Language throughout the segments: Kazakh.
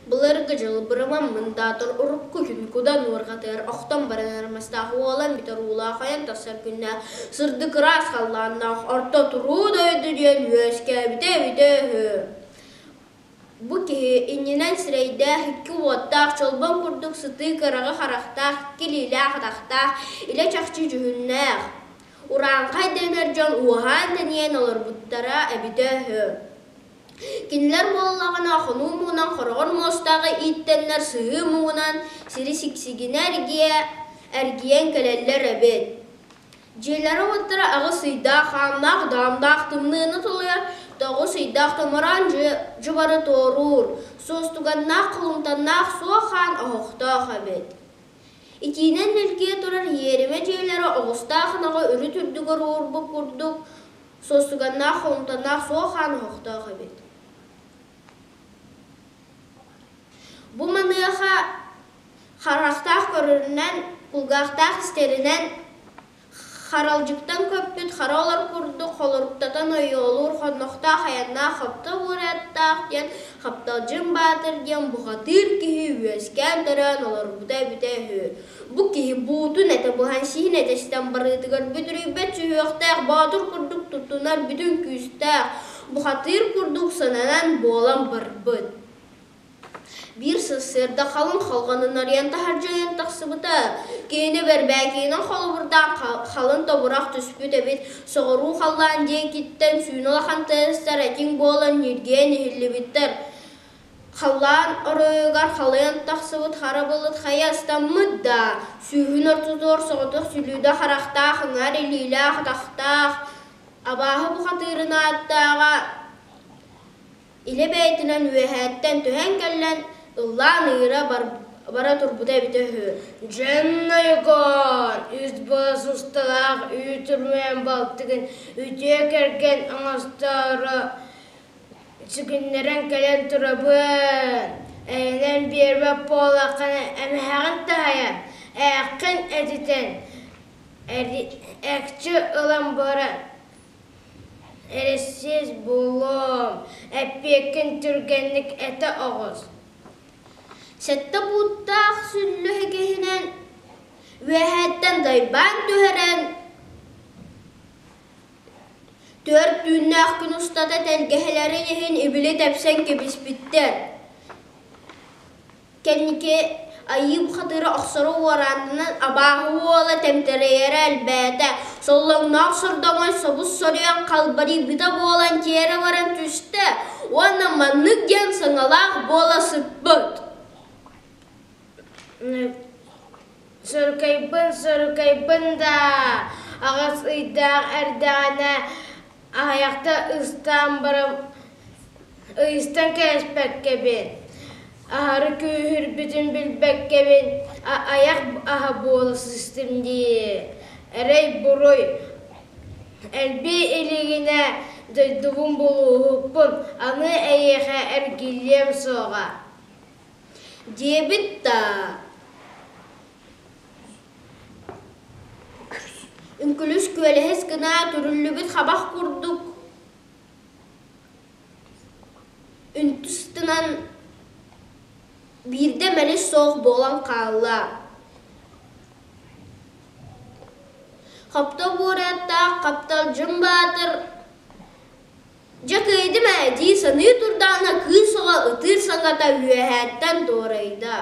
Бұларғы жылы бұрыман мұндатыр ұрық күн күдан орғатыр, оқтан баранармастағы olan бітір улақайын тасар күнне сырды қырас қалланнақ орта тұру дойды ден өске біте Бұ кеге инненен сірейді хиккі оттақ, чолбан күрдік сыты қырағы қарақтақ, келейлі ақтақтақ, иле чақчы жүхіннәқ. Уран қайденер жан уған дәнен олар бұттара әбіте Кинлер боллағын ақыну мұғынан қорғын мостағы иттенлер сығы мұғынан сірі сіксігін әргиен кәлелер әбет. Желері оттыра ағы сыйдақ, қамнақ, дамдақ тымнығыны тұлығар, тағы сыйдақ тымыран жыбары торур, состуғаннақ, қылымтаннақ, соған ағықтақ әбет. Итинен әлге тұрар ереме желері ағыстақ наға үрі түрдігір орбы күрдік, состуғаннақ, қылымтаннақ, соған ағықтақ әбет. Бұ маныға қарақтақ көрірінен, құлғақтақ істерінен, қаралжықтан көппет қаралар күрді, қолырыптатан өй олыр, қонноқта қаянна қапта өреттақ ден, қапталжын батыр ден, бұғатыр кейі өскен дұрын олар бұдай хүй. Бұ кейі бұтын әті бұған сиін әтестен барытығыр бүдірі бәт сүйіқтәқ, батыр күрдік тұттынар бүтін күстәқ, бұғатыр күрдік сынанан болан бар бұд. Bir sısırda қалын қалғанын арыянта harcayan тақсыбыта. Кейіні бәрбәкейінің қалы бұрдан қалын табырақ түспіт әбет. Соғыру қалған ден кеттен сүйін олақан тәстер әтің болан нерген ехілі біттер. Қалан орыгар қалыян тақсыбыт қарабылыт қаястан мұдда. Сүйін ортызор соғытық сүліді қарақтақ, ыңар елейлі ақтақтақ. Абағы бұқатырына аттаға иле бәйтінен өйәттен түхен кәллән Уллан ыйра бара турбута бите хő. Дженнайгон, үст балас усталақ, үй түрмен балтығын, үйте керген аңастары, чүгінлерін кәлен тұрабын. Әйінен бербеп болақаны әміғін тағая, әқін әдетен, әкчі ылам бара. Әресіз болым, әппекін түргенлік әті оғыз. Сәтті бұттақ сүлі хекehinen вәхәттен дайбан түхәрән төрт дүннәқ күн ұстата тәлгәхелері ехін ibili тәпсән кебіспіттер. Кәнеке айы бұқатыры ақсыры орандынан абағы ола тәмтірейері әлбәті. Соллаңнақ сұрдамай собыс сориян қалбари біда болан тері баран түсті. Оны маннық ген сыңалақ бола сыппыт. Сұркайбын да ағас ұйдақ әрдағына аяқта ұстан барым ұйыстан кәспәк кәбен. Ағары күйір бүтін білбәк кәбен аяқ аға болы сүстімде. Әрей бұрой әлбе елігіне дойдуғын болу ғықпын аңы әйеға әргелем соға. Дебітта Үнкіліс көліхіз кіна түрілі біт қабақ күрдік. Үнтістінен бірде мәліс соқ болан қалла. Қапта бұратта қаптал жын батыр. Жақайды мәді саны тұрдана күсіға ұтыр саңғата үйәттен дорайда.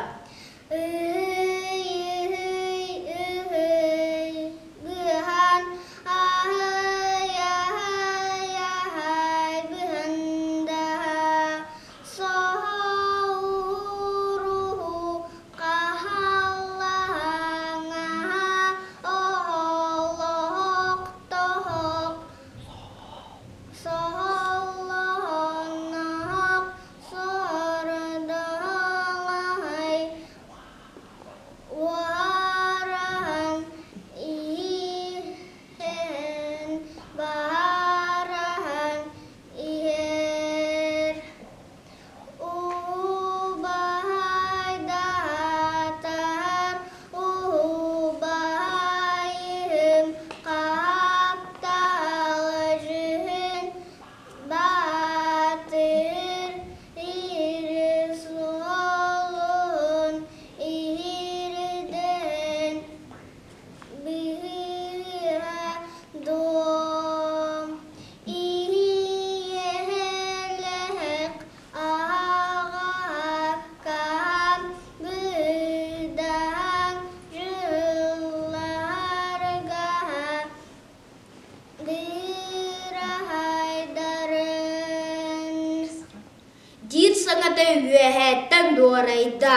саңата үйәһәттен дуарайда.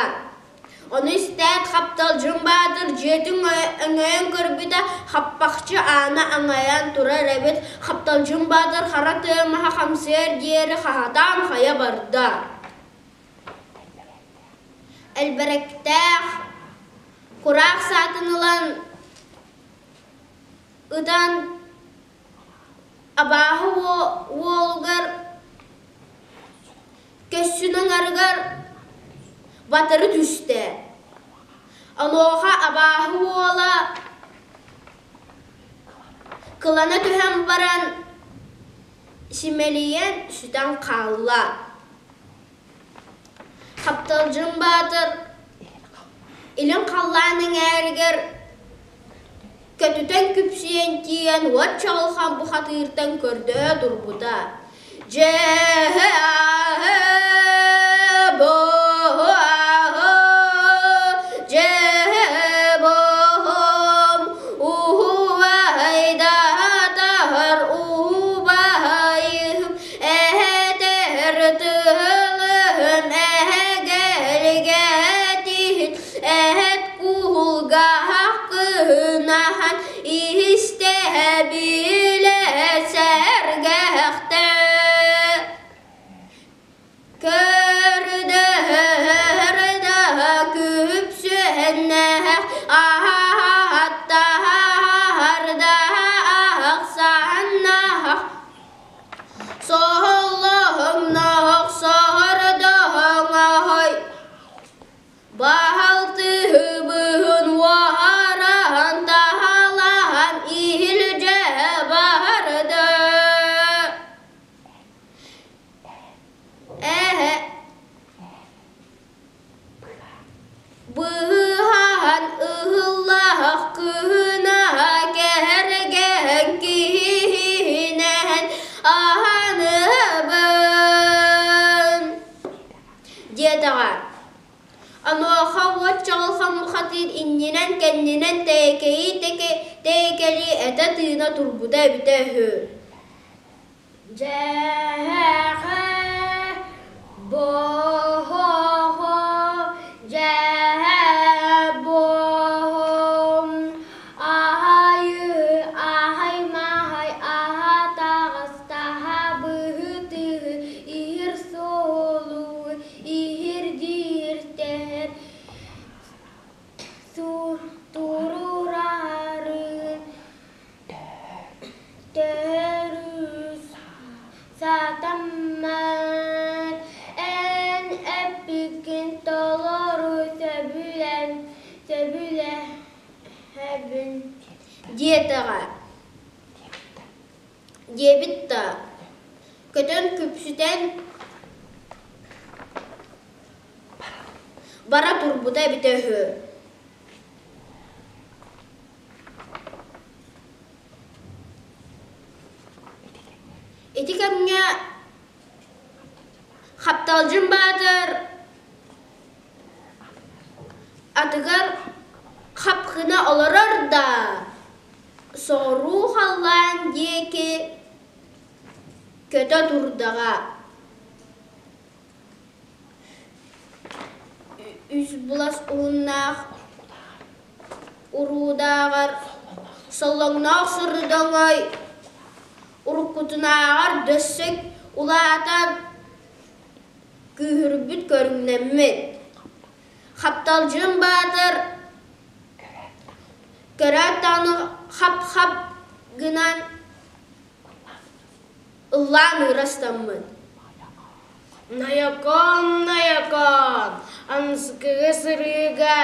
Onu istəyət Xaptalcın Bahadır jetin öňöň görübitä Xapbaqçı ana aňayan turar ebet. Xaptalcın Bahadır xara tığmaha xamser diýeri xahadan xaya barda. Elberektäh Kurak satynylan ıdan abahy wolgar kössünün argar batırı düştü. Aloha abahy wola kılana tühem baran simeliyen süten kalla. Xaptalcın Bahadır ilin kallanın erger kötüten küpsiyen diyen wat çalxan bu hatırtan kördü durbuda. Kendinen tekeli ete tığına turbuda bitehü. Cehe boho cehe bohom ahayı ahay mahay aha tağız taha bıhıtı ihir solu ihir dirter tururarın terus satamman en epikin toloru sebüle hebin diyetağa diyebitta kötön küpsüten bara turbuda bitehü. Etikanya Xaptalcın Bahadır atıgar xapxına olarar da soru hallan diye ki kötü durdağa üç bulas uğunnağ urudağır sallanağ sırrıdağay urukkutunağar dössek ulatan kühürbüt görünlemmet. Xaptalcın Bahadır köret tanı xap gınan ıllan ırastanmın. Nayakan anskıgı sırıga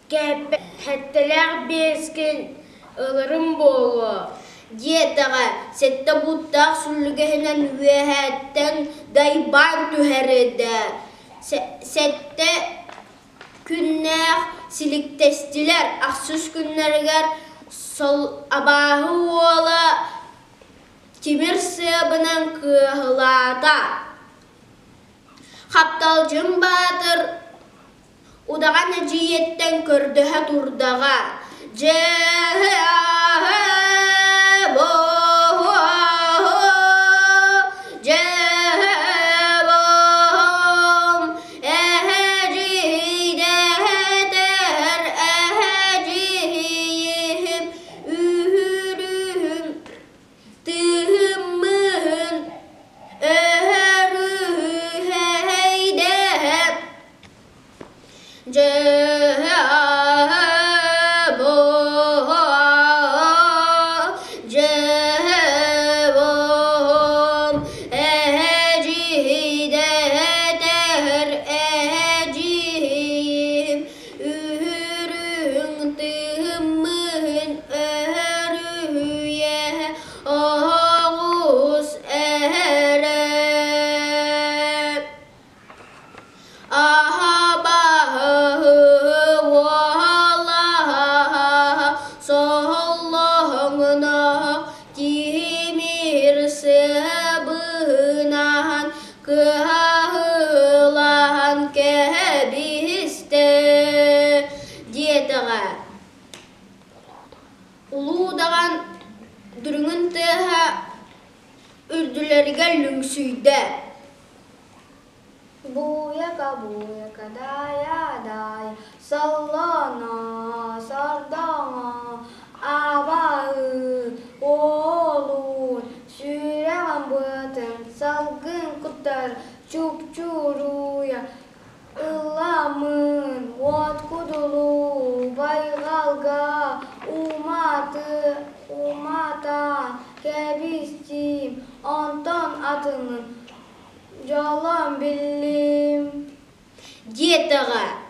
kepe hetteler beskin ılırım bolu. Diyetağa sette buttaq süllügehinen üyehetten dayban tüherede. Sette günler siliktestiler. Aksız günlerger sol abahu ola kimir sığabının kıhlada. Xaptalcın Bahadır udağa neciyetten kördühe turdağa. Cehe boho cehe kıhahılahan kehebihiste diyetağa. Ulu dağan dürüngün tıha ürdülerge lüngsüyde. Buyaka daya daya sallana sardana abağı oğlun sürevan bıtın salgın kutar çupçuruya ılamın ot kudulu baygalga umatan kebistim ondan adının Jalan bilim. Diyetağa.